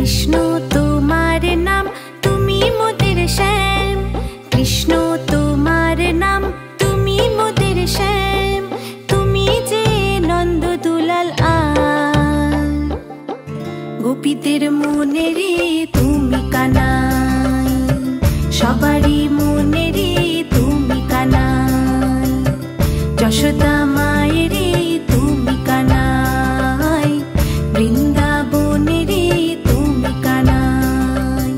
কৃষ্ণ তোমার নাম তুমি মোদের শ্যাম, কৃষ্ণ তোমার নাম তুমি মোদের শ্যাম, তুমি যে নন্দ দুলাল আল। গোপীদের মনে রে তুমি কানাই, সবারই মনে রে তুমি কানাই, যশোদা মায়ের রে তুমি কানাই, বৃন্দাবনে রে তুমি কানাই।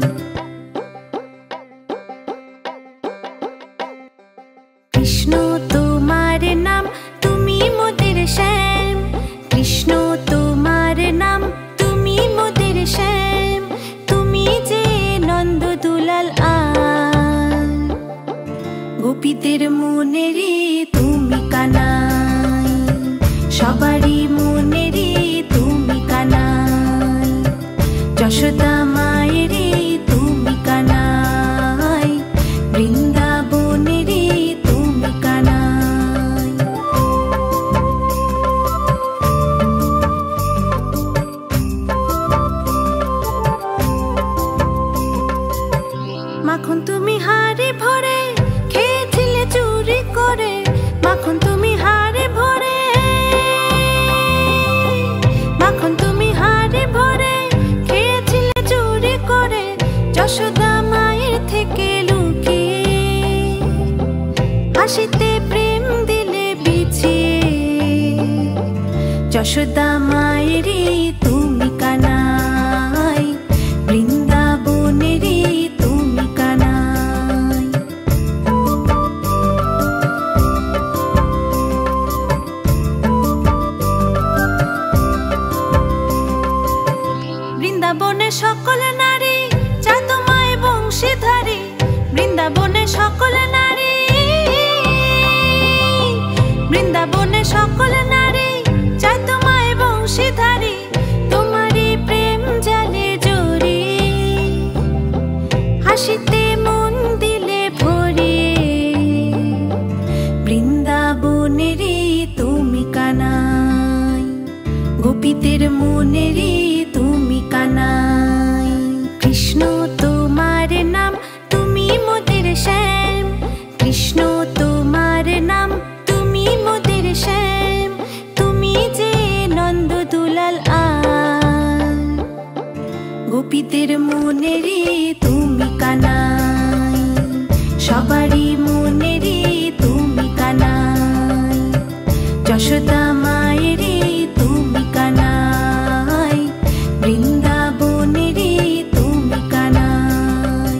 কৃষ্ণ তোমার নাম তুমি মোদের শ্যাম, কৃষ্ণ তোমার নাম তুমি মোদের শ্যাম, তুমি যে নন্দ দুলাল আল। গোপীদের মনে রে তুমি কানাই, সবারই মনে রে তুমি কানাই, যশোদা মায়ের রে তুমি কানাই, বৃন্দাবনে রে তুমি কানাই। মাখন তুমি হাড়ে ভরে খেয়েছিলে চুরি করে, মাখন তুমি হাড়ে ভরে, মাখন তুমি হাড়ে ভরে খেয়েছিলে চুরি করে, যশোদা মায়ের থেকে লুকিয়ে, হাসিতে প্রেম দিলে বিছিয়ে, যশোদা মায়ের রে তুমি কানাই, বৃন্দাবনে রে তুমি কানাই। বৃন্দাবনে সকল নারী চায় তোমায় বংশীধারী, বৃন্দাবনে সকল নারী, বৃন্দাবনে সকল নারী চায় তোমায় বংশীধারী, তোমারই প্রেম জালে জড়িয়ে, হাসিতে মন দিলে ভরিয়ে, বৃন্দাবনে রে তুমি কানাই, গোপীদের মনে রে তুমি কানাই। কৃষ্ণ তোমার নাম তুমি মোদের শ্যাম, কৃষ্ণ তোমার নাম তুমি মোদের শ্যাম, তুমি যে নন্দ দুলাল আল। গোপীদের মনে রে তুমি কানাই, সবারই মনে রে তুমি কানাই, যশোদা মায়ের রে তুমি কানাই, বৃন্দাবনে রে তুমি কানাই।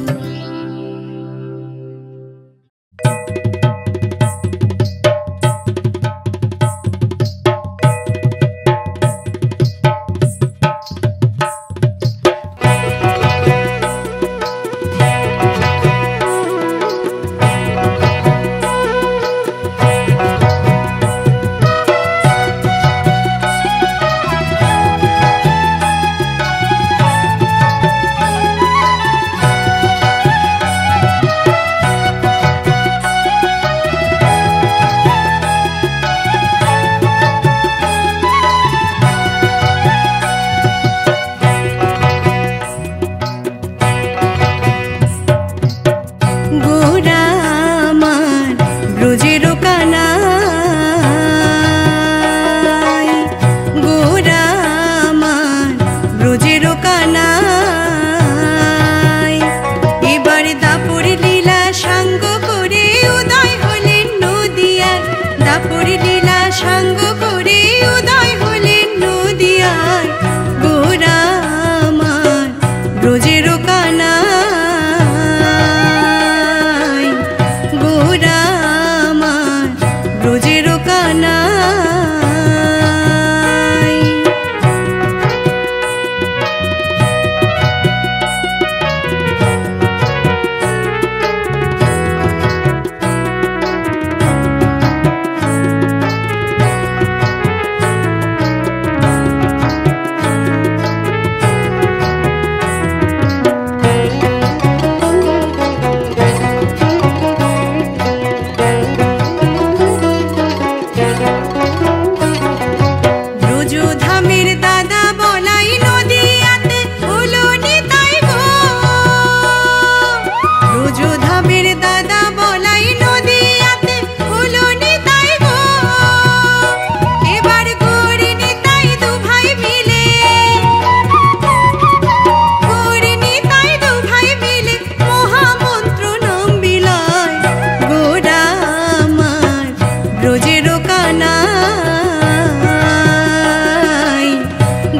ব্রজেরও কানাই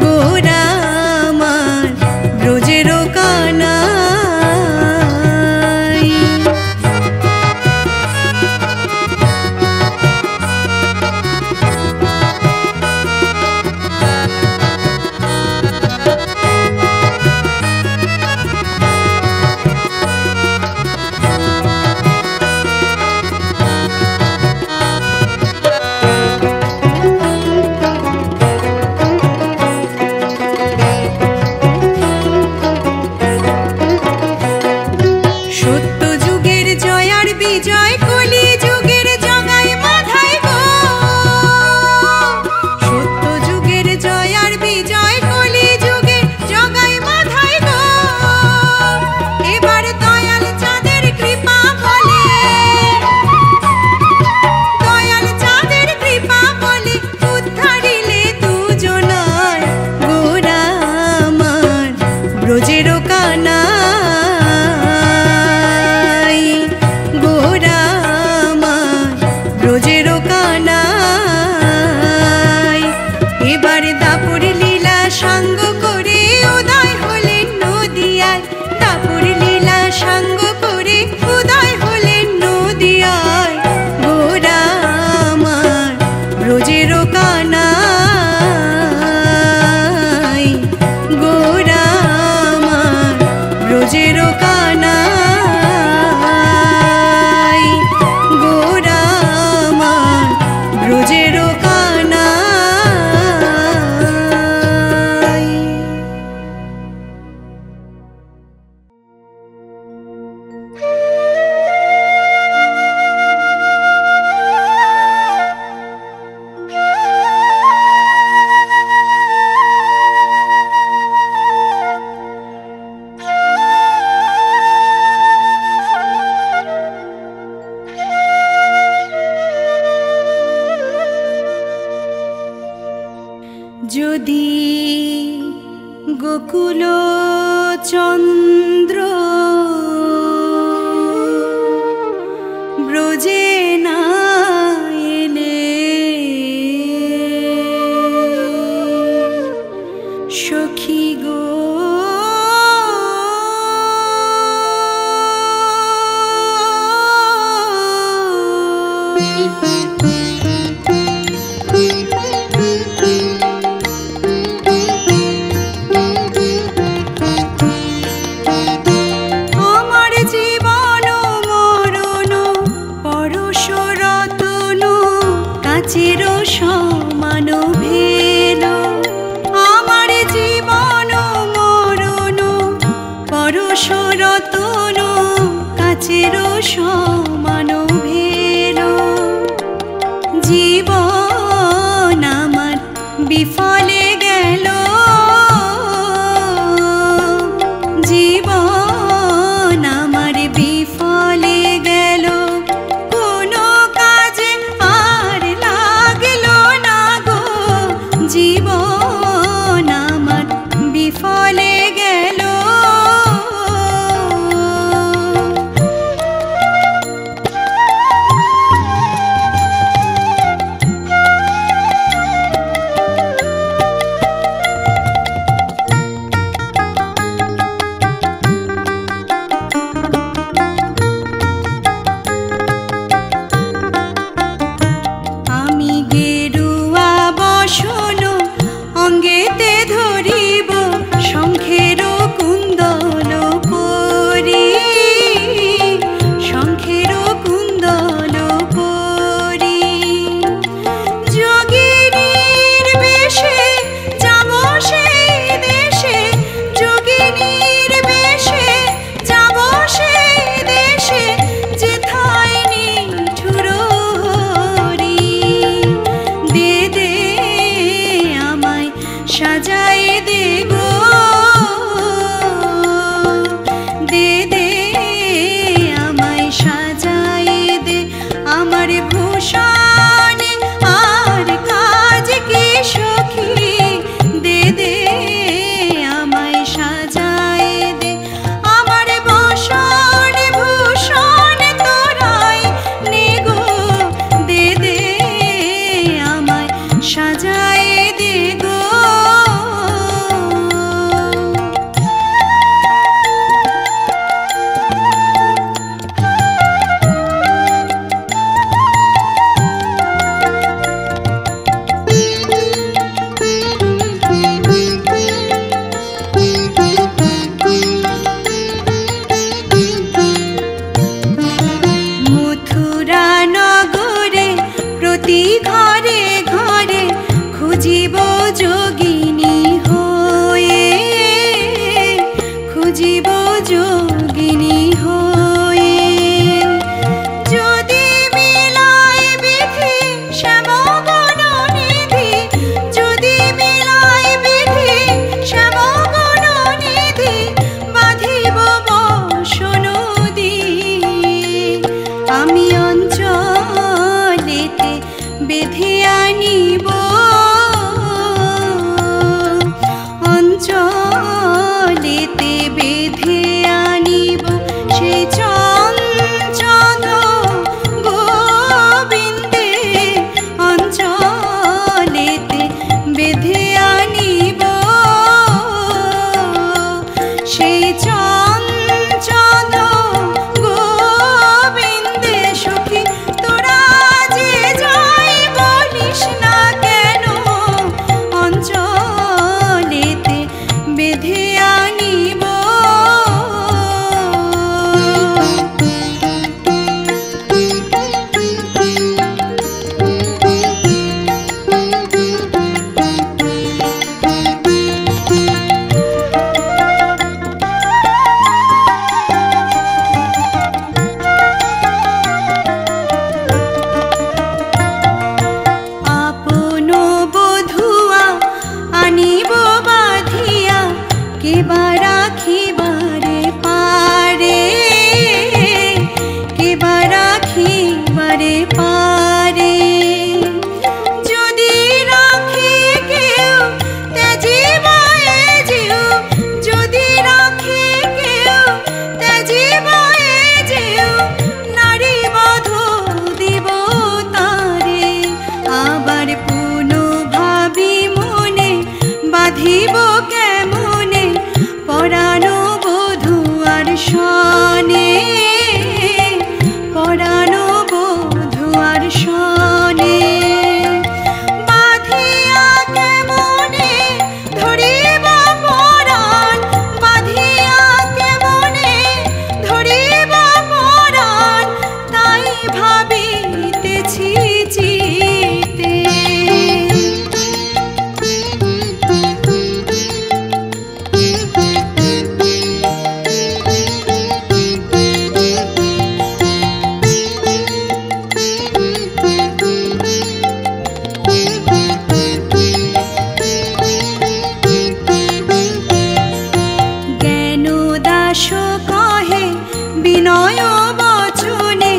গোরা আমার ব্রজেরও কানাই। বিজয় কলি যুগের জগাই মাথায় গো, সত্য যুগের জয় আর বিজয় কলি যুগে জগাই মাথায় গো। এবার দয়াল চাঁদের কৃপা বলে, দয়াল চাঁদের কৃপা বলে উদ্ধারিলে দুজনায় গোরা আমার ব্রজেরও কানা ব্রজেরও কানাই। এবার দাপুর লীলা সাঙ্গ করে উদয় হলেন নদিয়ায়, দাপুর লীলা সাঙ্গ করে উদয় হলেন নদিয়ায় গোরা আমার ব্রজেরও কানাই গোরা আমার ব্রজেরও কানাই গোরা ব্রজেরও কানাই। যদি গোকুল চন্দ্র ব্রজে না এলে, সখী গো সমান ভেল, আমার জীবন মরণ পরশ রতন কাছের সমান ভেল। জীবন আমার বিফলে গেল, জীবন আমার বিফলে গেল, কোনো কাজে আর লাগলো না গো, জীবন আমার বিফলে গেল। ঘরে ঘরে খুঁজিব যোগিনী হয়ে, খুঁজিব যোগিনী হয়ে। যদি মিলায় বিধি শ্যামগুণ নিধি, যদি মিলায় বিধি শ্যামগুণ নিধি, বাঁধিব বসনদী। আমি অঞ্চলেতে বেঁধে আনিব, অঞ্চলেতে বেঁধে আনিব সেই চঞ্চল গোবিন্দে, অঞ্চলেতে বেঁধে আনিব সেই চঞ্চল গোবিন্দে। সখী তোরা যে যাই বলিস না কেন, অঞ্চলেতে বেঁধে আনিব। আপন বধুয়া আনিব বাঁধিয়া, কেবা রাখিবারে পারে, কেবা রাখিবারে পারে। যদি রাখে কেউ ত্যাজিবায়ে যেও, যদি রাখে কেউ ত্যাজিবায়ে যেও, নারী বধ দিব তারে। আবার পুনঃ ভাবি মনে, বাঁধিব কেমনে পরানো বধূয়ার সনে, পরানো বধূয়ার সনে। বাঁধিয়া কেমনে ধরিব পরাণ, বাঁধিয়া কেমনে ধরিব পরাণ, তাই ভাবিতেছি চিতে। জ্ঞানদাস কহে বিনয় বচনে,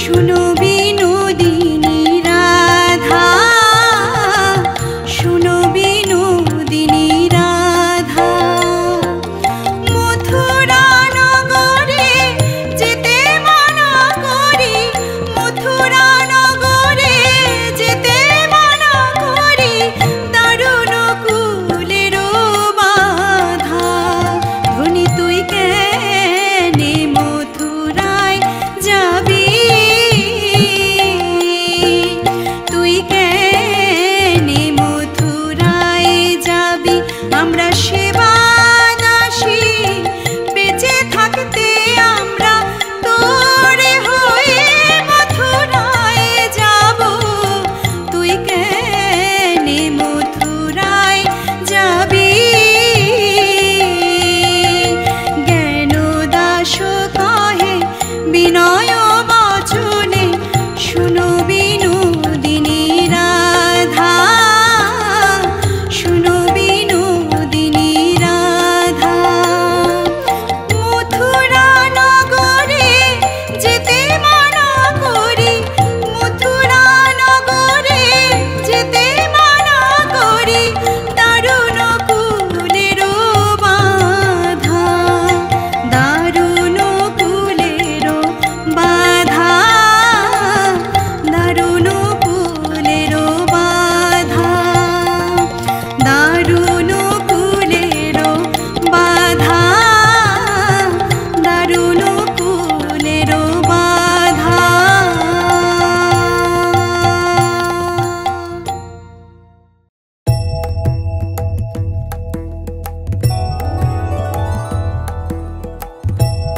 শুনো বিনোদিনী রাধা, শুনো বিনোদিনী রাধা। মথুরা নগরে যেতে মানা করি, মথুরা নগরে যেতে মানা করি, দারুণ কুলের বাধা। ধনী তুই কেনে মথুরায় যাবি, তুই কেনে মথুরায় যাবি। আমরা সেবা দাসী বেঁচে থাকতে, আমরা তোরে হয়ে মথুরায় যাব, তুই কেনে মথুরায় যাবি। জ্ঞানদাস কহে বিনয় বচনে, শুনো বিনোদিনী রাধা, শুনো বিনোদিনী রাধা। মথুরা নগরে যেতে মানা করি, মথুরা নগরে যেতে মানা করি, দারুণ কুলের বাধা, দারুণ কুলের বাধা, দারুণ কুলের বাধা, দারুণ কুলের বাধা, দারুণ কুলের বাধা।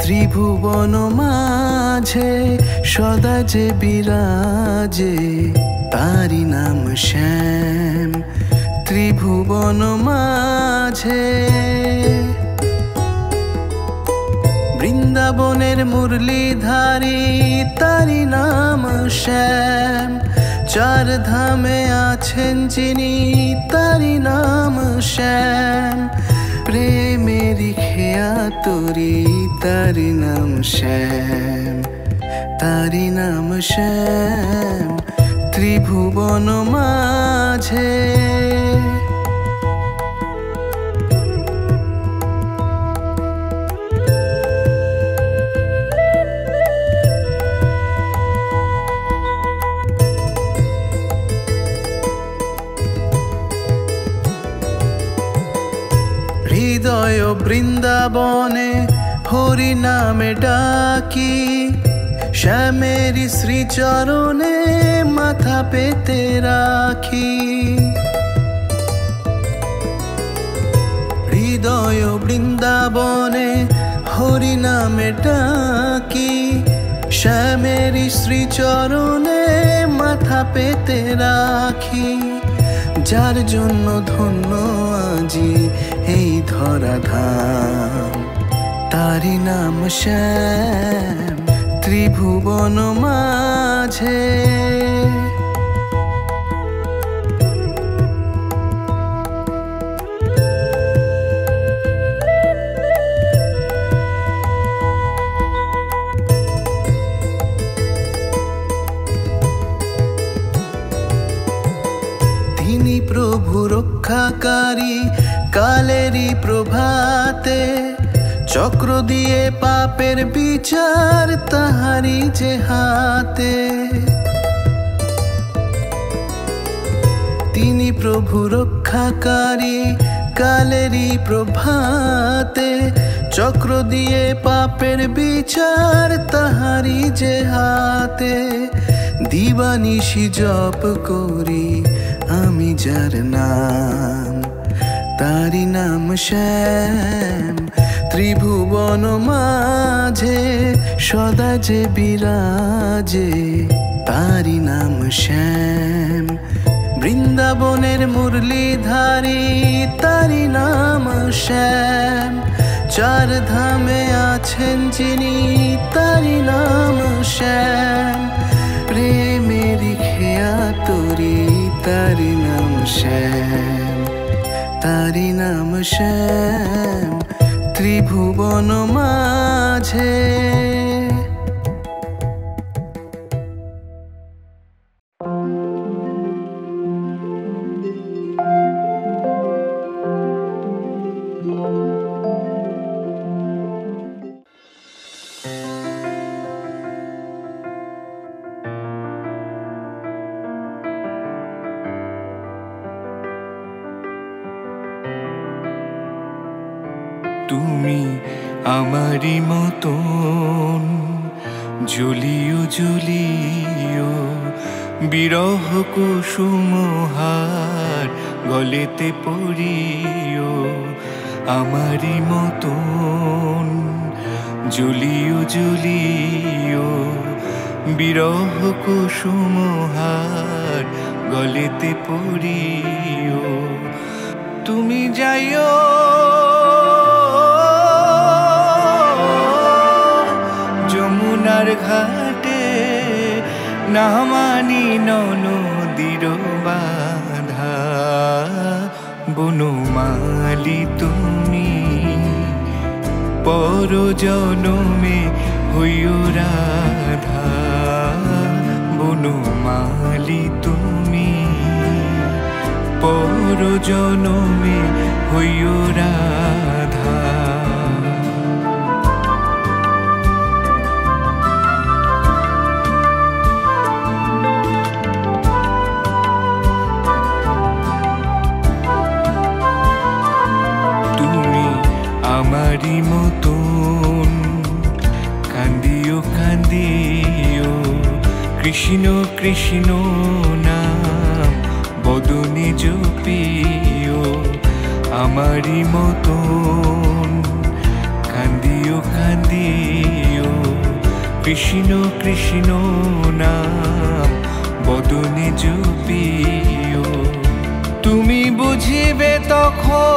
ত্রিভুবন মাঝে সদা যে বিরাজে, তারি নাম শ্যাম ত্রিভুবন মাঝে। বৃন্দাবনের মুরলীধারী তারি নাম শ্যাম, চার ধামে আছেন যিনি তারি নাম শ্যাম। প্রেমেরই খেয়া তোরি তারি নাম শ্যাম, তারি নাম শ্যাম ত্রিভুবন মাঝে। হৃদয় বৃন্দাবনে হরি নামে ডাকি, শ্যামেরি শ্রীচরণে মাথা পেতে রাখি। হৃদয় বৃন্দাবনে হরি নামে ডাকি, শ্যামেরি শ্রীচরণে মাথা পেতে রাখি। যার জন্য ধন্য আজি এই ধরাধাম, তারি নাম শ্যাম ত্রিভুবন মাঝে। তিনি প্রভু রক্ষাকারী কালেরই প্রভাতে, চক্র দিয়ে পাপের বিচার তাহারি যে হাতে। তিনি প্রভু রক্ষাকারী কালেরই প্রভাতে, চক্র দিয়ে পাপের বিচার তাহারি যে হাতে। দিবানিশি জপ করি আমি যার নাম, তারি নাম শ্যাম ত্রিভুবন মাঝে। সদা যে বিরাজে তারি নাম শ্যাম, বৃন্দাবনের মুরলীধারী তারি নাম শ্যাম। চার ধামে আছেন যিনি তারি নাম শ্যাম। প্রেমেরই খেয়া তোরি তারি নাম শ্যাম, তারি নাম শ্যাম ত্রিভুবন মাঝে। তুমি আমারি মতন জ্বলিও জ্বলিও, বিরহ কুসুমহার গলেতে পড়িও। আমারি মতন জ্বলিও জ্বলিও, বিরহ কুসুমহার গলেতে পড়িও। তুমি যাইও যমুনার ঘাটে, না মানি নদীর বাধা। বনমালী তুমি পর জনমে হইও রাধা। বনমালী তুমি পর জনমে হইও রাধা। আমারি মতন কান্দিও কান্দিও, কৃষ্ণ কৃষ্ণ নাম বদনে জপিও। আমারি মতন কান্দিও কান্দিও, কৃষ্ণ কৃষ্ণ নাম বদনে জুপিও। তুমি বুঝিবে তখন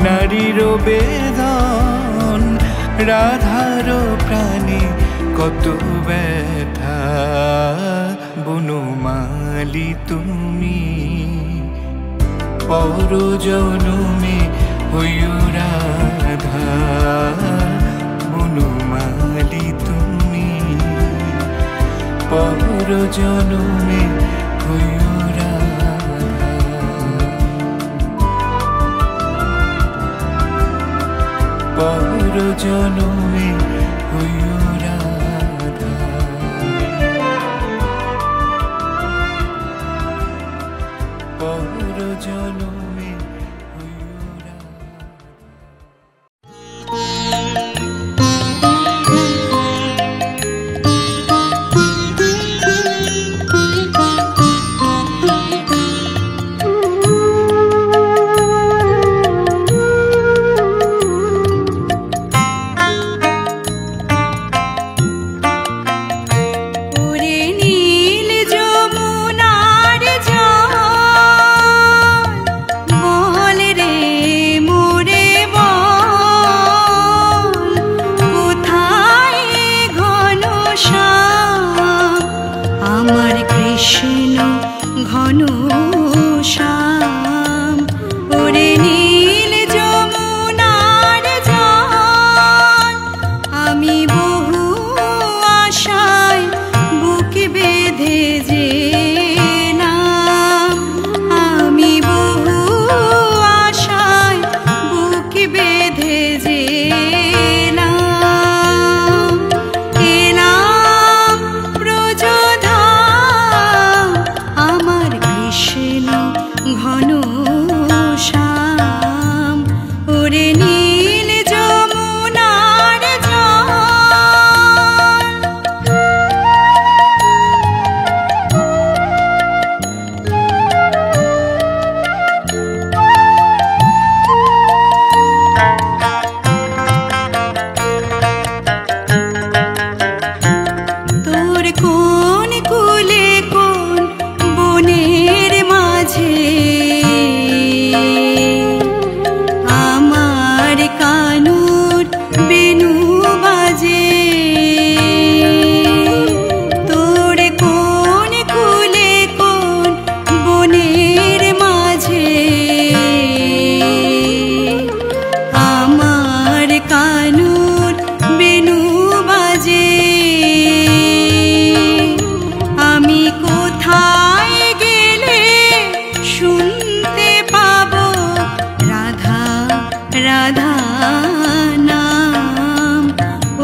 নারীর বেদন, রাধার প্রাণে কত ব্যথা। বনমালী তুমি পর জনমে হইও রাধা। বনমালী তুমি পর জনমে হইও রাধা। পর জনমে হইও রাধা। পর জনমে হইও রাধা। ওরে নীল যমুনার জল, বল রে মোরে বল, কোথায় ঘন শ্যাম আমার কৃষ্ণ ঘন শ্যাম। ওরে নীল যমুনার জল, আমি বহু আশায় বুক বেঁধে যে নাম, আমি বহু আশায় বুক বেঁধে যে নাম। এলাম ব্রজধাম আমার কৃষ্ণ ঘন শ্যাম। ওরে নীল যমুনার জল। তোর কোন কুলে কোন বনের মাঝে আমার কানুর বেনু বাজে। তোর কোন কুলে কোন বনের মাঝে আমার কানুর বেনু বাজে। আমি কোথায় গেলে শুনতে পাবো রাধা রাধা নাম।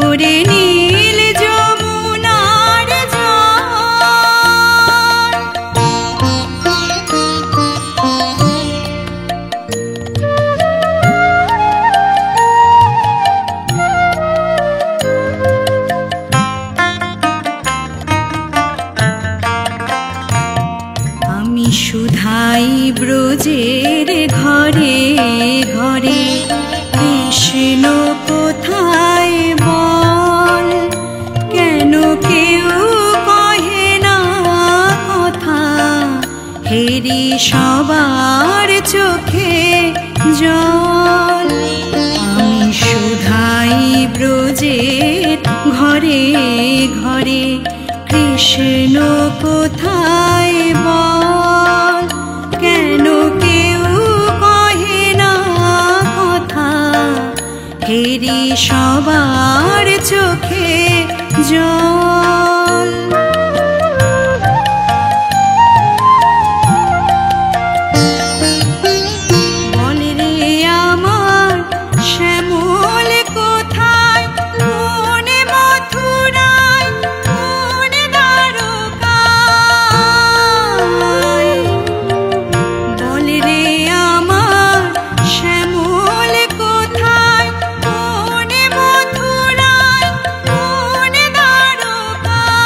ওরে নীল যমুনার জল। আমি সুধাই ব্রজের ঘরে ঘরে, কৃষ্ণ কোথায় বল, কেন কেউ কহে না কথা, হেরি সবার চোখে জল। আমি সুধাই ব্রজের ঘরে ঘরে, কৃষ্ণ কোথায় বল, কেন কেউ কহে না কথা, হেরি সবার চোখে জল। বল রে আমার শ্যামল কোথায়, কোন মথুরায়, কোন দ্বারকায়। বল রে আমার শ্যামল কোথায়, কোন মথুরায়, কোন দ্বারকায়।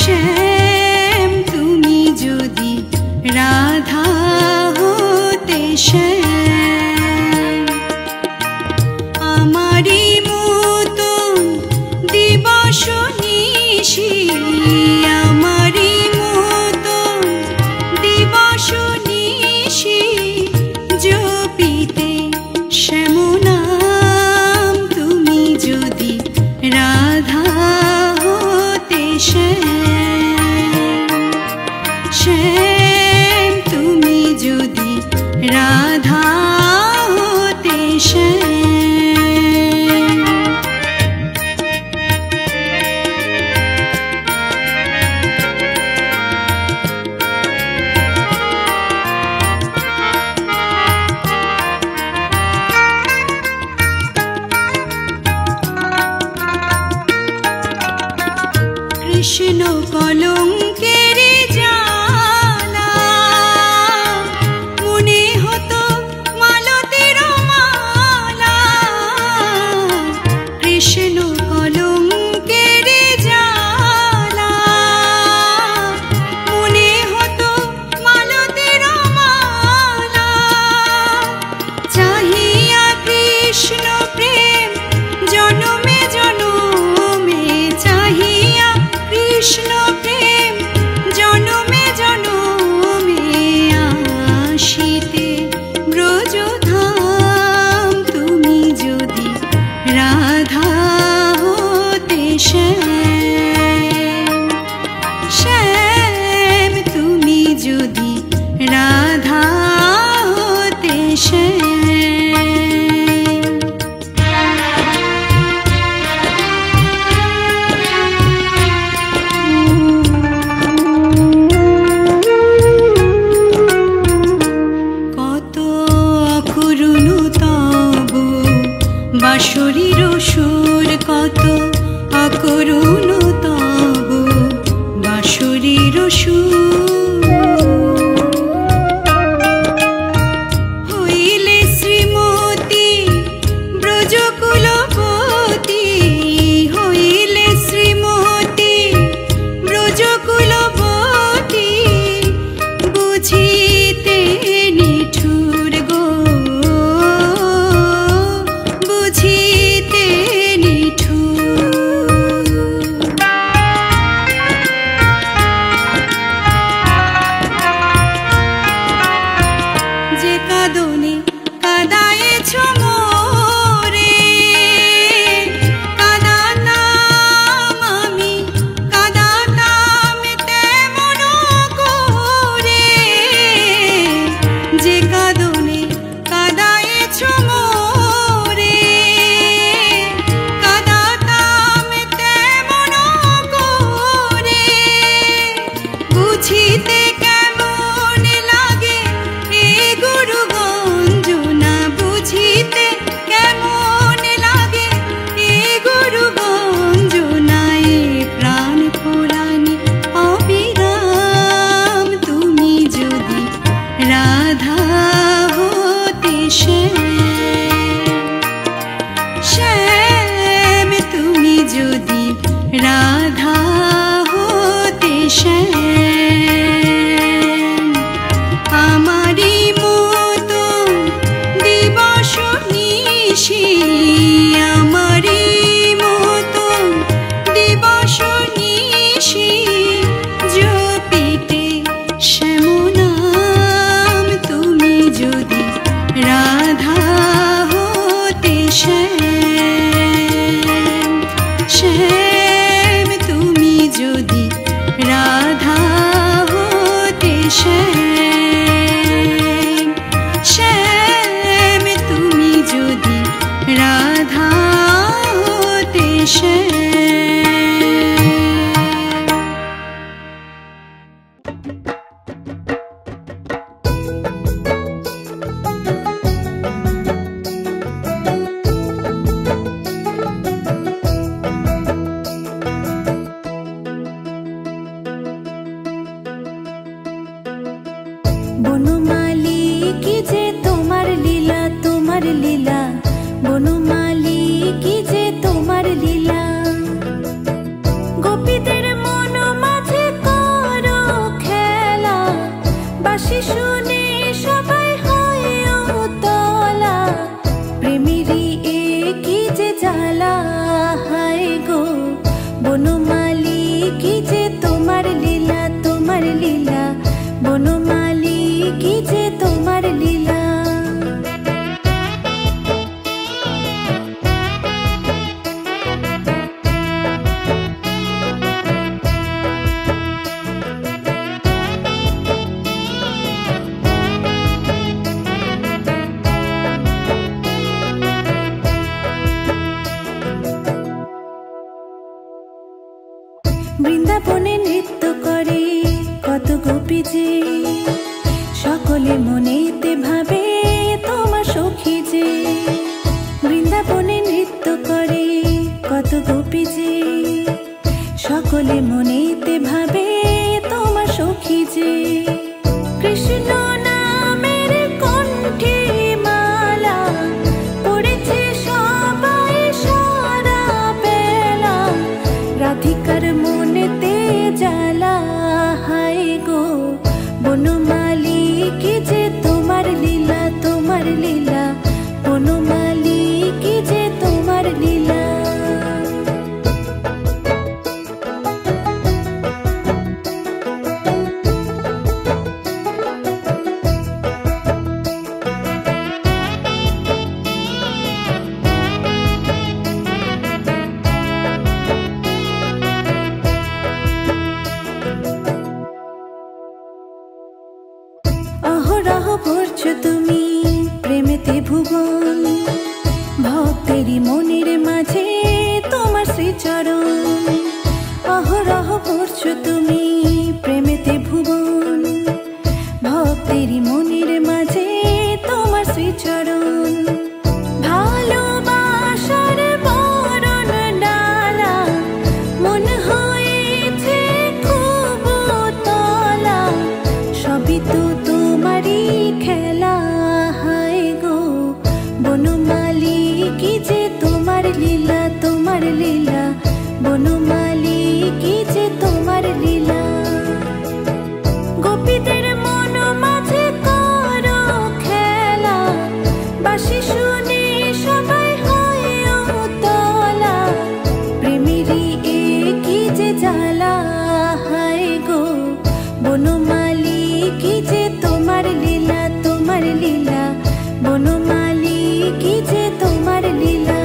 শ্যাম তুমি যদি রাধা হতে শ্যাম, আমারই মতন দিবস নিশি, আমারই মতন দিবস নিশি জপিতে শ্যাম নাম তুমি যদি রাধা হতে শ্যাম, শ্যাম তুমি যদি রাধা হতে শ্যাম। কৃষ্ণ কলঙ্কের জালা মনে হতো মালতীর মালা, কৃষ্ণ কলঙ্কের জালা মনে হতো মালতীর মালা, চাহিয়া কৃষ্ণ প্রেম জনমে জনমে, চাহিয়া কৃষ্ণ প্রেম জনমে জনমে আসিতে ব্রজধাম তুমি যদি রাধা হতে শ্যাম, শ্যাম তুমি যদি রাধা হতে শ্যাম। বাঁশরীর সুর কত অকরুণ তব বাঁশরীর সুর, হইলে শ্রীমতী ব্রজকুলপতি, হইলে শ্রীমতী ব্রজকুলপতি বুঝিতে নিঠুর গো, বুঝিতে নিঠুর। যে কাঁদনে কাঁদায়েছ মোরে, কাঁদাতাম আমি, কাঁদাতাম তেমন করে, যে কাঁদনে কাঁদায়েছ মোরে, কাঁদাতাম তেমন করে, বুঝিতে কেমন লাগে এ গুরু গঞ্জনা, বুঝিতে কেমন লাগে এ গুরু গঞ্জনা, এ প্রাণ পুরাণে অবিরাম তুমি যদি রাধা হতে শ্যাম, শ্যাম তুমি যদি রাধা হতে শ্যাম, আমারই মতন দিবস নিশি, আমারই মতন দিবস নিশি জপিতে শ্যাম নাম তুমি যদি রাধা হতে শ্যাম, শ্যাম তুমি যদি রাধা হতে শ্যাম, শ্যাম তুমি যদি রাধা হতে শ্যাম। বনমালী কি যে তোমার লীলা, তোমার লীলা, বনমালী কি যে তোমার লীলা, গোপীদের মন মাঝে বৃন্দাবনে নৃত্য করে কত গোপী যে, সকলে মনেতে ভাবে তোমার সখী যে। বৃন্দাবনে নৃত্য করে কত গোপী যে, সকলে মনেতে ভাবে তোমার সখী যে। কৃষ্ণ নামের কণ্ঠে মালা পড়েছে সবাই সারা বেলা, রাধিকার মনেতে জ্বালা। হায় গো বনমালী কি যে তোমার লীলা, তোমার লীলা, বনমালী কি যে তোমার লীলা। অহরহ ভরছো তুমি প্রেমেতে ভুবন, ভক্তেরই মনের মাঝে তোমার শ্রীচরণ। অহরহ ভরছো তুমি প্রেমেতে ভুবন, ভক্তেরই মনের মাঝে তোমার শ্রীচরণ। ভালোবাসার বরণ ডালা মন হয়েছে খুব তলা, সবই তো তোমারই খেলা। হায় গো বনমালী কি যে তোমার লীলা, তোমার লীলা, বনমালী কি যে তোমার লীলা। গোপীদের মন মাঝে করো খেলা, বাঁশি শুনে সবাই হয় উতলা, প্রেমেরই এ কি যে জ্বালা। হায় গো বনমালী কি যে তোমার লীলা, তোমার লীলা, বনমালী কি যে তোমার লীলা।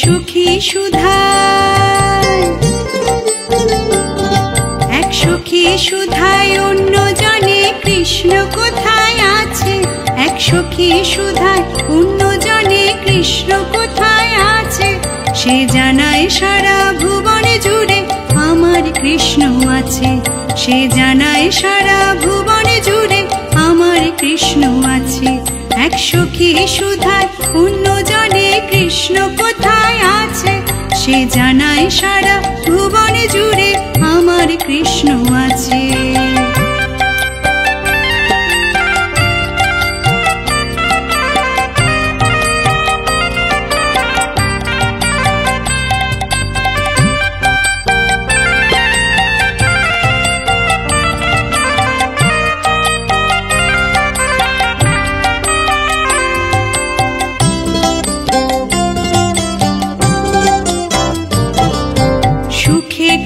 সখী সুধায়, এক সখী সুধায় অন্য জনে কৃষ্ণ কোথায় আছে, এক সখী সুধায় অন্য জনে কৃষ্ণ কোথায় আছে, সে জানায় সারা ভুবন জুড়ে আমার কৃষ্ণ আছে, সে জানায় সারা ভুবন জুড়ে আমার কৃষ্ণ আছে। এক সখী সুধায় অন্য জনে কৃষ্ণ কোথায় আছে, সে জানায় সারা ভুবন জুড়ে আমার কৃষ্ণ আছে।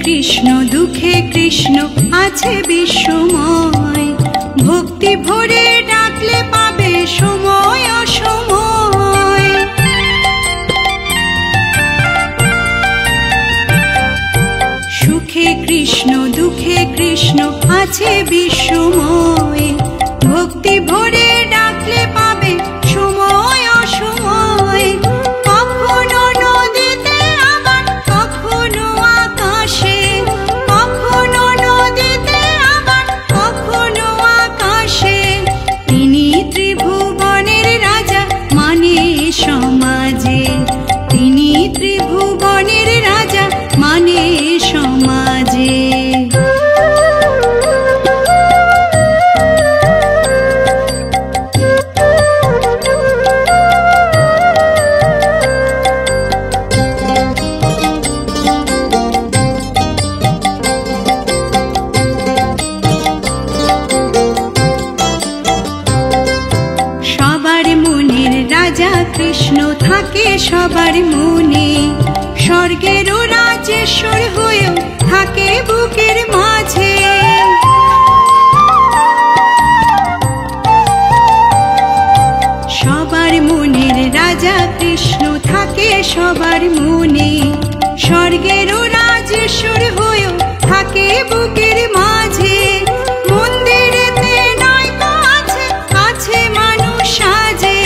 কৃষ্ণ দুঃখে কৃষ্ণ আছে বিশ্বময়, ভক্তি ভরে ডাকলে পাবে সময় অসময়। সুখে কৃষ্ণ দুঃখে কৃষ্ণ আছে বিশ্বময়, ভক্তি ভরে ডাকলে পাবে সময় অসময়। কখনো নদীতে আবার কখনো আকাশে, কখনো নদীতে আবার কখনো আকাশে, তিনি ত্রিভুবনের রাজা মানে সমাজে, তিনি ত্রিভুবনের রাজা মানে সমাজে। সুর হয়েও থাকে বুকের মাঝে। সবার মনের রাজা কৃষ্ণ থাকে সবার মনে, স্বর্গেরও রাজেশ্বর হয়েও থাকে বুকের মাঝে। মন্দিরেতে নয়তো আছে আছে মানুষ সাজে,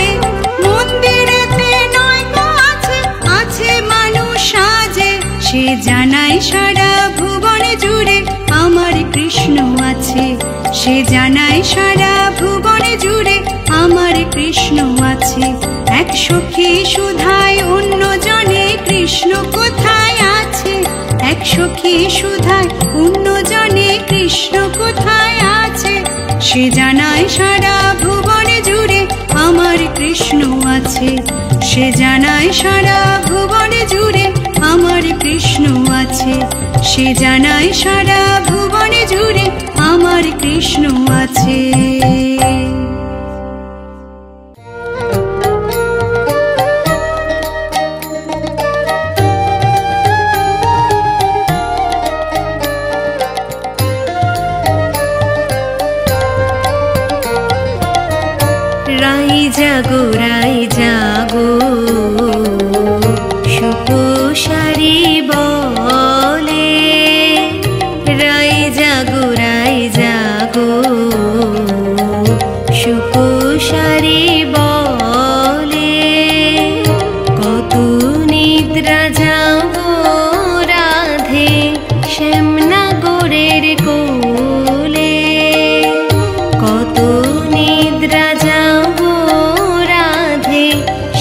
মন্দিরেতে নয়তো আছে আছে মানুষ সাজে। সে জানায় সারা ভুবন জুড়ে আমার কৃষ্ণ আছে, সে জানায় সারা ভুবন জুড়ে আমার কৃষ্ণ আছে। এক সখী সুধায় অন্য জনে কৃষ্ণ কোথায় আছে, এক সখী সুধায় অন্য জনে কৃষ্ণ কোথায় আছে। সে জানায় সারা ভুবন জুড়ে আমার কৃষ্ণ আছে, সে জানায় সারা ভুবন জুড়ে আমার কৃষ্ণ আছে, সে জানায় সারা ভুবন জুড়ে আমার কৃষ্ণ আছে। রাই জাগো রাই জাগো সুপোষারি বলে, রাই জাগো সুপোষারি বলে। কত নিদ্রা যাবো রাধে শ্যামনগরের কোলে, কত নিদ্রা যাবো রাধে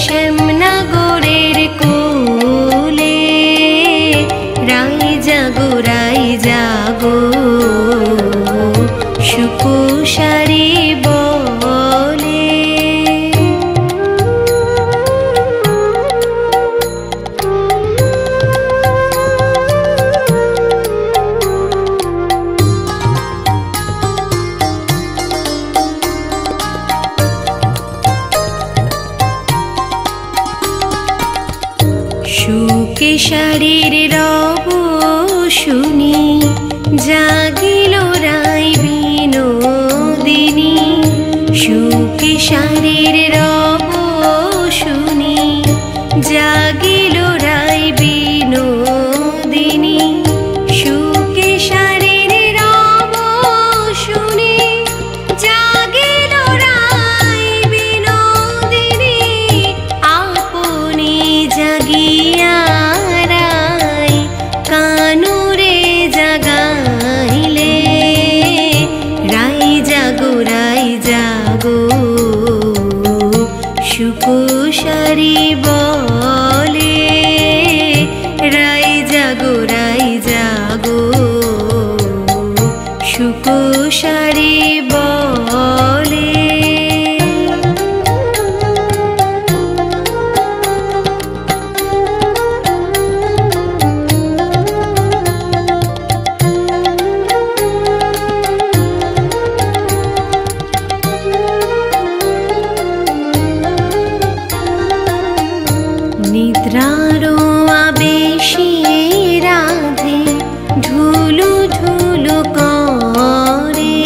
শ্যামনগরের কোলে। রাই জাগো সুপোষারি বলে। সুকেশারীর রব শুনি জাগিল রাই বিনোদিনী, সুকেশারীর রব শুনি জাগিল রাই বিনোদিনী, সুকেশারীর রব শুনি জাগিল রাই বিনোদিনী। আপনি জাগিয়া রাই কানুরে জাগাইলে, রাই জাগো সুপোষারি বলে, রাই জাগো সুপোষারি বলে। নিদ্রারো আবেশে রাধে ঢুলু ঢুলু করে,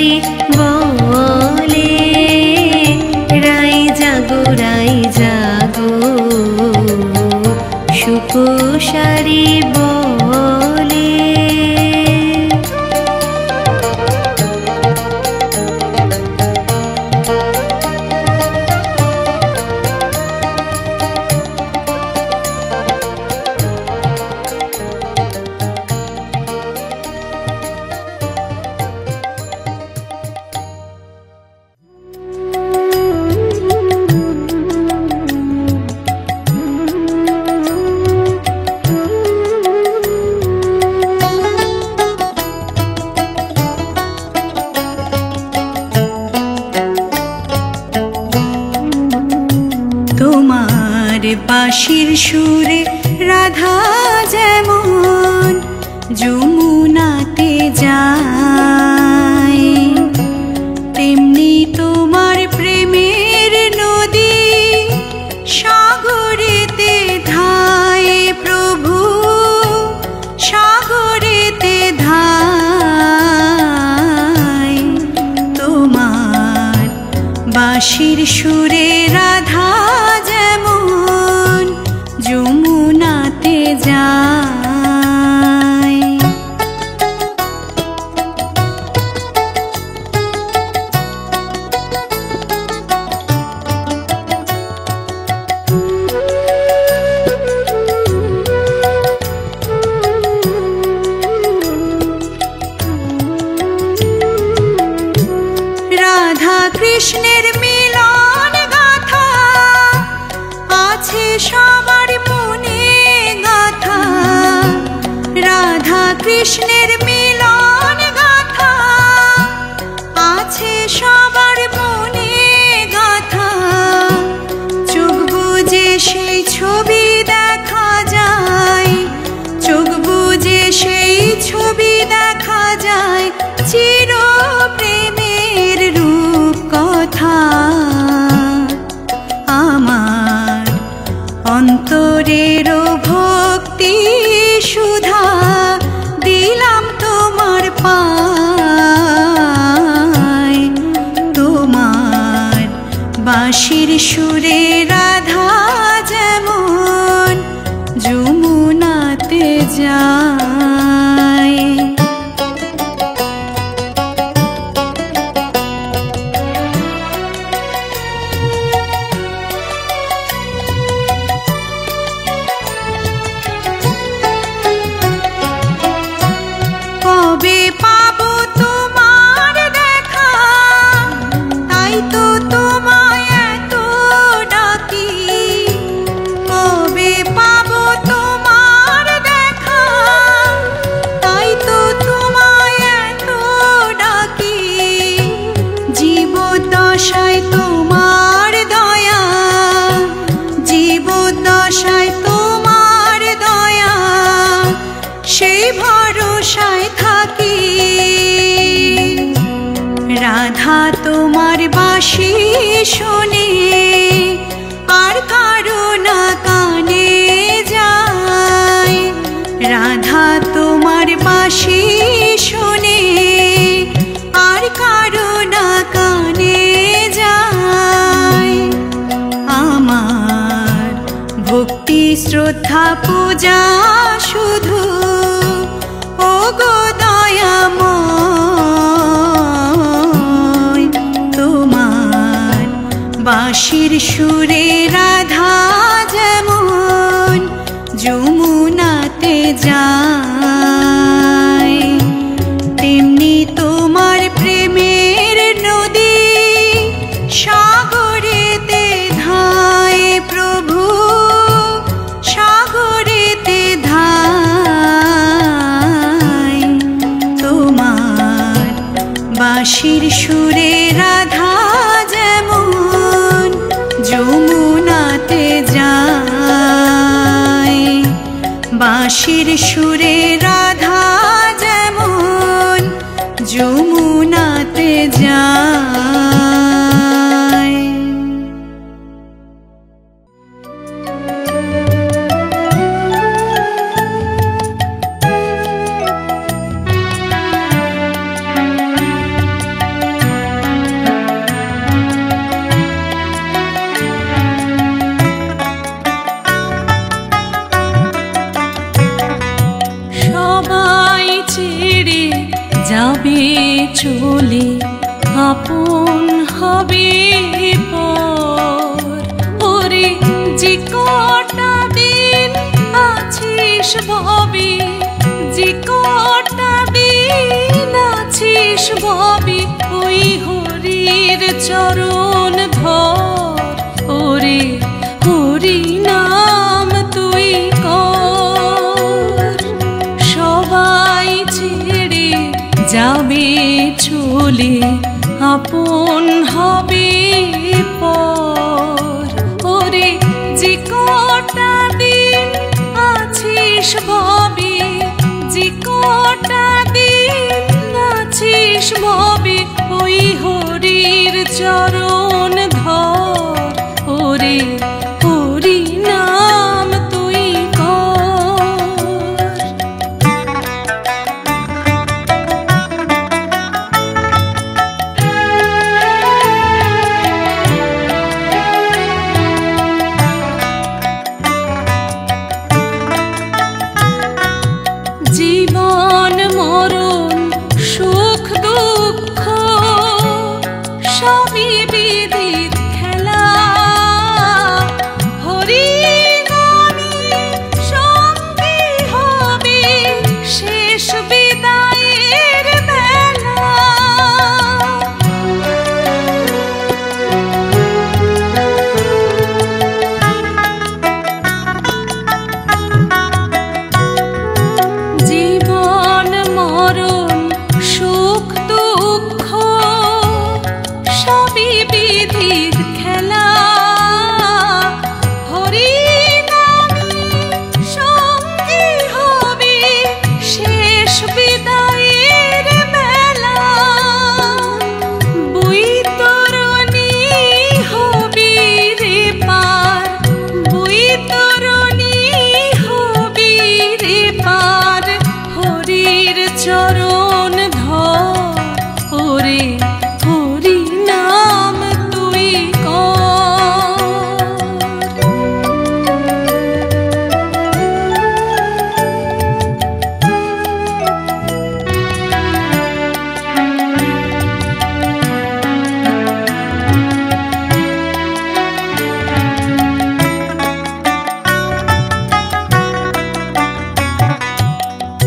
সুকুসারি বলে, রাই জাগো সুকুসারি বলে। বাঁশির সুরে রাধা যেমন যমুনাতে যায়, তেমনি তোমার প্রেমের নদী সাগরেতে ধায় প্রভু, সাগরেতে ধায়। তোমার বাঁশির সুরে রাধা যমুনাতে যায়। রাধা কৃষ্ণের মিলন গাথা আছে সবার মনে গাথা, রাধা কৃষ্ণের মিলন গাথা আছে সবার মনে গাথা। চোখ বুজে সেই ছবি দেখা যায়, চোখ বুজে সেই ছবি দেখা যায়, চির প্রেমের রূপ কথা। আমার অন্তরের ভক্তি সুধা দিলাম তোমার পায়, তোমার বাঁশির সুরে রাধা যেমন যমুনাতে যায়। কবে পাবো তোমার দেখা, তাই তো তোমায় এত ডাকি। কবে পাবো তোমার দেখা, তাই তো তোমায় এত ডাকি। জীবদ্দশায় তোমার দয়া, জীবদ্দশায় তোমার দয়া, সেই ভরসায় থাকি। রাধা তোমার বাঁশি শুনে আর কারো না কানে যায়, রাধা তোমার বাঁশি শুনে আর কারো না কানে যায়। আমার ভক্তি শ্রদ্ধা পূজা শুধু ও গো দয়াময়, তোমার বাঁশির সুরে রাধা যেমন যমুনাতে যায়, তেমনি তোমার প্রেমের নদী সাগরেতে ধায় প্রভু, সাগরেতে ধায়। তোমার বাঁশির সুরে রাধা যেমন যমুনাতে যায়, বাঁশির সুরে রাধা যেমন যমুনাতে যায়। যাবে চলে আপন হবে পর। ওরে যে কটা দিন আছিস ভবে, যে কটা দিন আছিস ভবে, ওই হরির চরণ ধর। ওরে হরি নাম তুই কর। সবাই ছেড়ে যাবে চলে আপন হবে পর। ওরে যে কটা দিন আছিস ভবে, যে কটা দিন আছিস ভবে, ওই হরির চরণ ধর। ওরে হরি নাম তুই কর। জীবন মরণ সুখ দুঃখ সবই বিদিত খেলা। হরি নামে সঙ্গী হবে শেষ বিদায়ের বেলা। জীবন মরণ সুখ দুঃখ সবই বিধির খেলা। হরি নামে সঙ্গী হবে শেষ বিদায়ের বেলা। বৈতরণী হবি রে পার, বৈতরণী হবি রে পার। হরির চরণ ধর। ওরে হরি নাম তুই কর।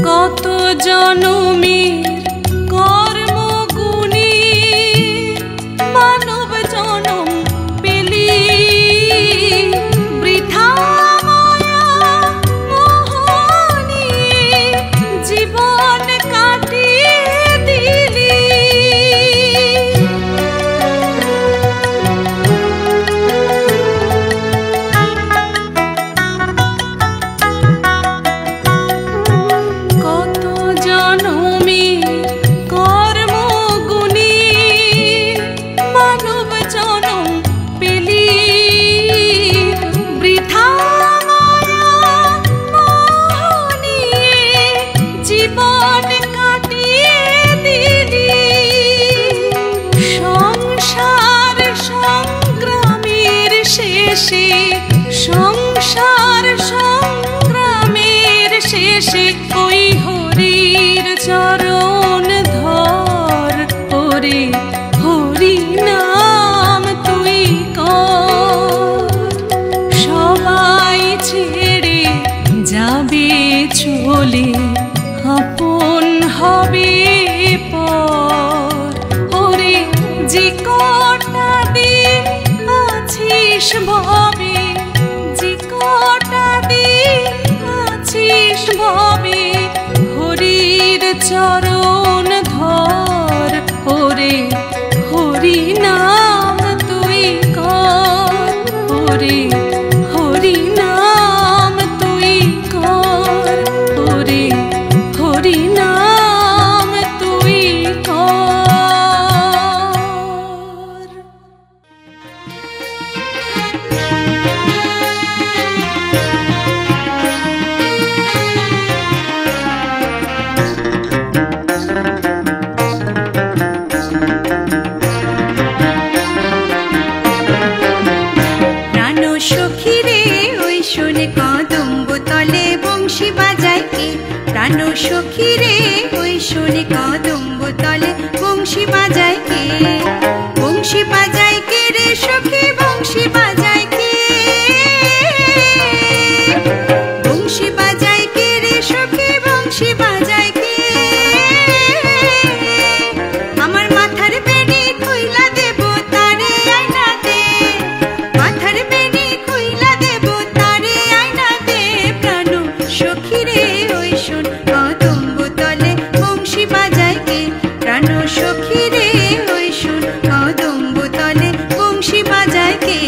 কত জনমের কর্মগুণী মানব জনম পেলি, বৃথা মায়া মোহ নিয়ে জীবন কাটিয়ে দিলি। কত জনমের কর্মগুণী মানব জনম পেলি, বৃথা মায়া মোহ নিয়ে জীবন কাটিয়ে দিলি। সংসার সংগ্রামের শেষে, সংসার সংগ্রামের শেষে, ওই হরির চরণ ধর। ওরে হরি নাম তুই কর। সবাই ছেড়ে যাবে চলে আপন হবে পর। ওরে যে কটা দিন আছিস ভবে, যে কটা দিন আছিস ভবে, হরির চরণ ধর। ওরে হরি নাম তুই কর। ওরে হরি নাম তুই কর। ওরে হরি নাম তুই কর। প্রাণ সখী রে ওই শোনে কদম্ব তলে বংশী বাজায় কে? বংশী বাজায় কে রে সখী, বংশী বাজায় কে? বংশী বাজায় কে রে সখী, বংশী বাজায় কে? আমার মাথার বেণী খুইলা দেব তারে আয়না দে, মাথার বেণী খুইলা দেব তারে আয়না দে। প্রাণ সখী রে ওই শোন কদম্ব তলে বংশী বাজায় কে? প্রাণ সখী রে ওই শোন কদম্ব তলে বংশী বাজায় কে?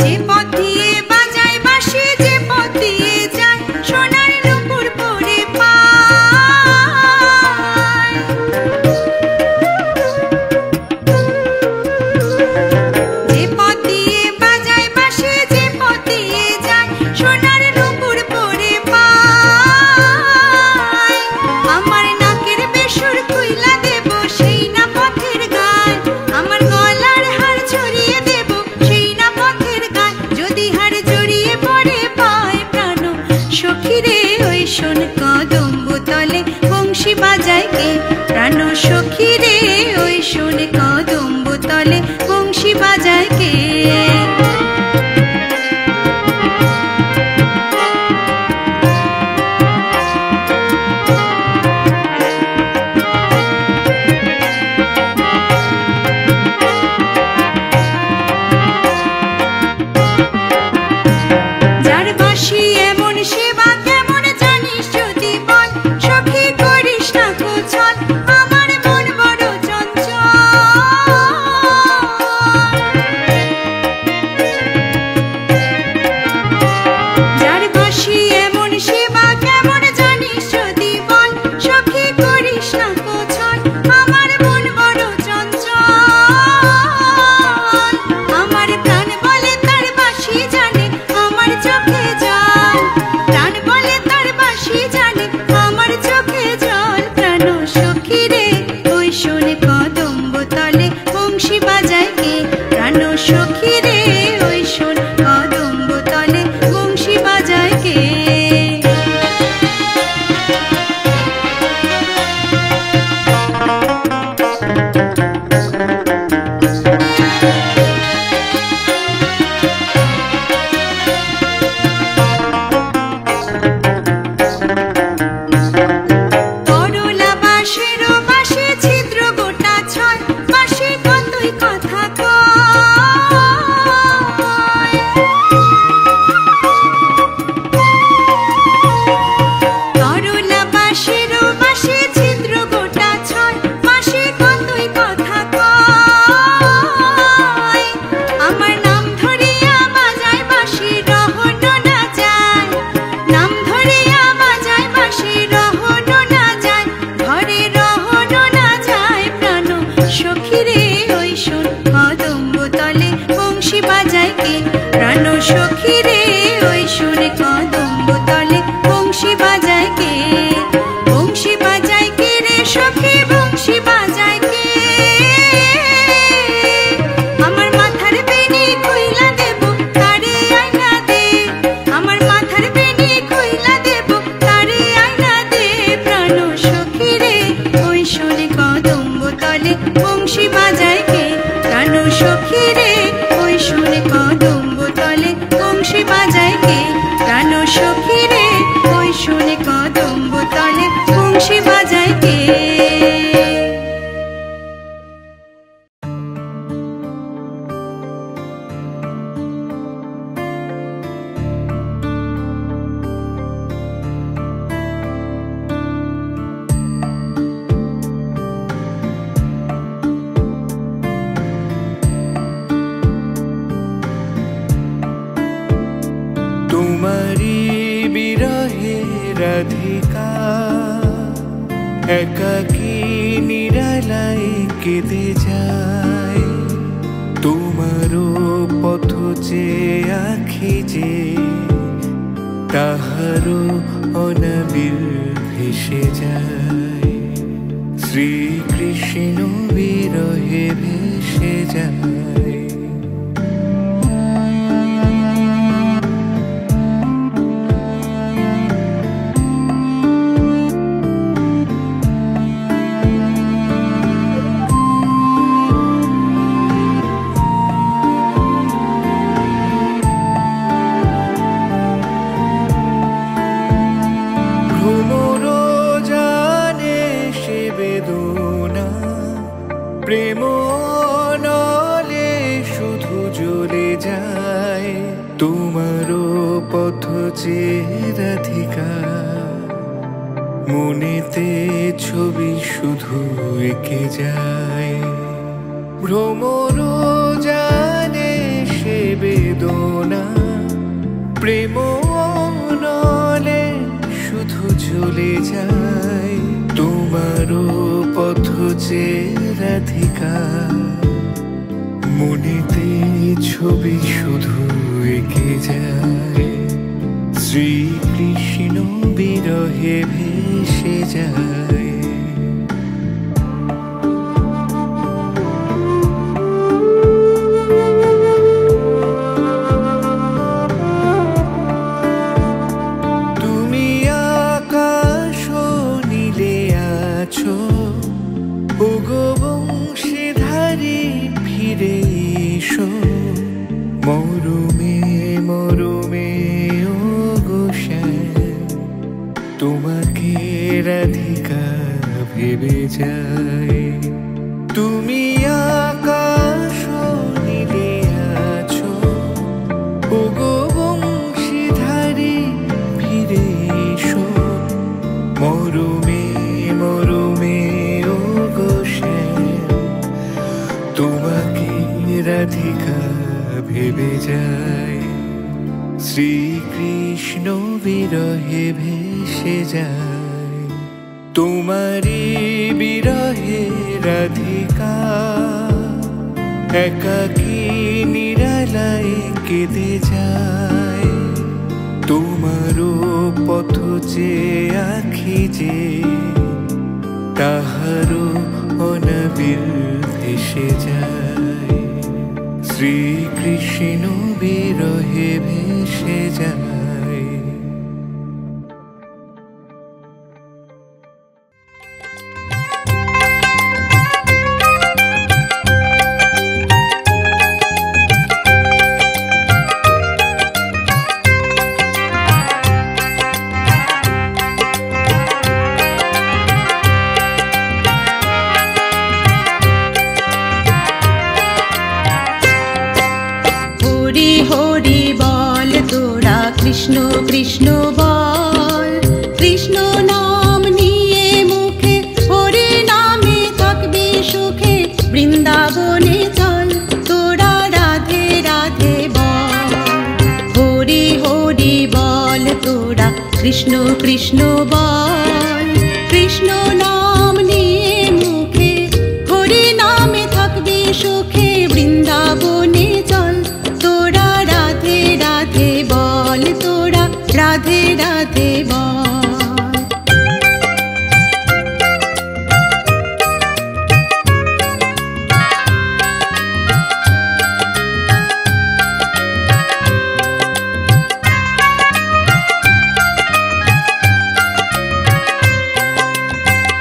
যে পথ দিয়ে বাজায় বাঁশি, যে পথ দিয়ে যায় সোনার নুপুর পরে পায়। যে পথ দিয়ে বাজায় বাঁশি, যে পথ দিয়ে যায় সোনার নুপুর পরে পায়। আমার নাকের বেসুর খুইলা দেব সেই না পথের গায়, আমার গলার হার ছড়িয়ে দেব সেই না পথের গায়। যদি হার জড়িয়ে পড়ে পায় প্রাণ সখী রে ওই শোন কদম্ব তলে বংশী বাজায় কে? প্রাণ সখী রে ওই শোন কদম্ব তলে বংশী বাজায় কে? যার বাঁশি এমন সেবা কেমন জানিস যদি বল, সখী করিস না কোছল, আমার মন বড় চঞ্চল। যার বাঁশি এমন সেবা কেমন জানিস যদি বল, সখী করিস না কোছল, আমার মন বড় চঞ্চল। আমার প্রাণ বলে তার বাঁশি জানে, আমার চোখে জল, প্রাণ বলে তার বাঁশি জানে, আমার চোখে জল। প্রাণ সখী রে ওই শোনে কদম্ব তলে বংশী বাজায় কে? প্রাণ সখী রে ওই শোন কদম্ব তলে বংশী বাজায় কে? করলা বাঁশের বাঁশে ছিদ্র গোটা ছয়, বাঁশে কতই কথা কয়। করলা বাঁশের বাঁশে ছিদ্র গোটা ছয়, বাঁশে কতই কথা কয়। আমার নাম ধরিয়া বাজায় বাঁশি রহন না যায়, নাম ধরিয়া বাজায় বাঁশি রহন না যায়, ঘরে রহন না যায়। প্রাণ সখী রে ওই শোন কদম্ব তলে বংশী বাজায় কে? প্রাণ সখী রে ওই শোন কদম্ব তলে বংশী বাজায় কে? বংশী বাজায় কে রে সখী, বংশী বাজায় কে? আমার মাথার বেণী খুইলা দেব তারে আয়না দে, আমার মাথার বেণী খুইলা দেব তারে আয়না দে। প্রাণ সখী রে ওই শোনে কদম্ব তলে বংশী বাজায় কে? প্রাণ সখী রে ওই শোনে কদম্ব তলে বংশী বাজায় কে? প্রাণ সখী রে ওই শোনে কদম্ব তলে বংশী বাজায় কে? তোমারি বিরহে রাধিকা একাকী নিরালায় কেঁদে যায়। তোমারও পথ চেয়ে আঁখি যে তাহারও অনাবিল ভেসে যায়, শ্রীকৃষ্ণ বিরহে ভেসে যায়। প্রেম নলে শুধু জ্বলে যায়, তোমারও পথ চেয়ে রাধিকা, মনেতে ছবি শুধু এঁকে যায়। ভ্রমর জানে সে বেদনা, প্রেম নলে শুধু জ্বলে যায়, তোমারও পথ চেয়ে রাধিকা, মনেতে ছবি শুধু এঁকে যায়, শ্রীকৃষ্ণ বিরহে ভেসে যায়। তুমি আকাশ নীলে আছো, ওগো বংশীধারী ফিরে এসো, মরুমে মরুমে ওগো শ্যাম, তোমাকে রাধিকা ভেবে যায়। তুমি আকাশ নীলে আছো, ওগো বংশীধারী ফিরে এসো, মরুমে মরুমে ওগো শ্যাম, তোমাকে রাধিকা ভেবে যায়, শ্রীকৃষ্ণ বিরহে ভেসে যায়। তোমারি বিরহে রাধিকা একাকী নিরালায় কেঁদে যায়, তোমারও পথ চেয়ে আঁখি যে, তাহারও অনাবিল ভেসে যায়, শ্রীকৃষ্ণ বিরহে ভেসে যায়। কৃষ্ণ কৃষ্ণ বল, কৃষ্ণ নাম নিয়ে মুখে, হরি নামে থাকবি সুখে, বৃন্দাবনে চল তোরা রাধে রাধে বল। হরি হরি বল তোরা কৃষ্ণ কৃষ্ণ বল, কৃষ্ণ নাম নিয়ে মুখে, হরি নামে থাকবি সুখে, বৃন্দাবনে চল তোরা রাধে রাধে বল, তোরা রাধে রাধে বল।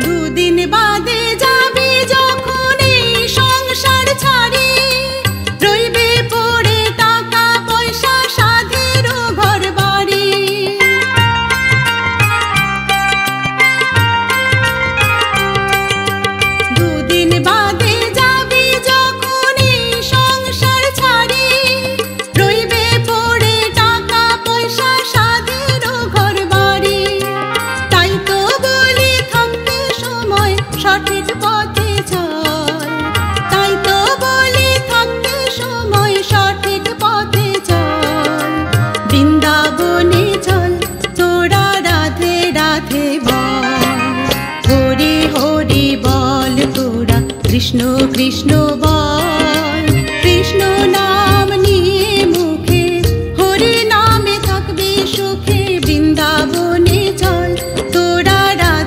দুদিন বাদে যাবি যখন এই সংসার ছাড়ি, রইবে পড়ে টাকা পয়সা সাধের ঘর বাড়ি। দুদিন বাদে যাবি যখন এই সংসার ছাড়ি, রইবে পড়ে টাকা পয়সা সাধের ঘর বাড়ি। তাই তো বলি থাকতে সময় সঠিক পথে চল, তাই তো বলি থাকতে সময় সঠিক পথে চল, বৃন্দাবনে চল তোরা রাধে রাধে বল। হরি হরি বল তোরা কৃষ্ণ কৃষ্ণ বল, কৃষ্ণ নাম নিয়ে মুখে, হরি নামে থাকবি সুখে, বৃন্দাবনে চল তোরা রাধে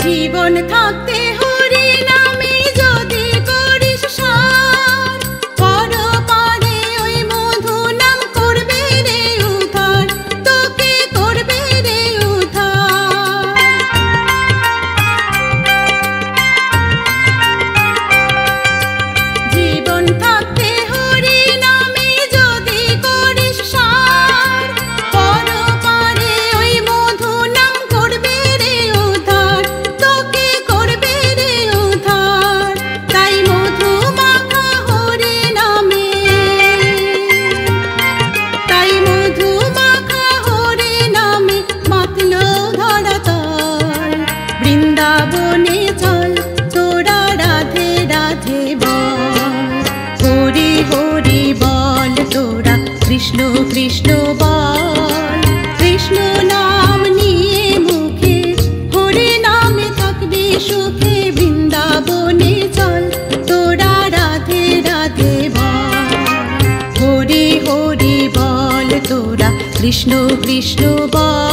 জীবন থাকতে হরি নামে যদি করিস সার, পরপারে ওই মধু নাম করবে রে উদ্ধার, তোকে করবে রে উদ্ধার। জীবন থাকতে হরি নামে যদি করিস সার, পরপারে ওই মধু নাম করবে রে উদ্ধার, তোকে করবে রে উদ্ধার। তাই মধু মাখা হরি নামে, তাই মধু মাখা হরি নামে মাতলো ধরাতল। বৃন্দাবনে চল তোরা রাধে রাধে বল, হরি হরি বল তোরা কৃষ্ণ কৃষ্ণ বল। কৃষ্ণ নাম নিয়ে মুখে হরি নামে থাকবি সুখে। বৃন্দাবনে চল তোরা রাধে রাধে বল, হরি হরি বল তোরা কৃষ্ণ কৃষ্ণ বল।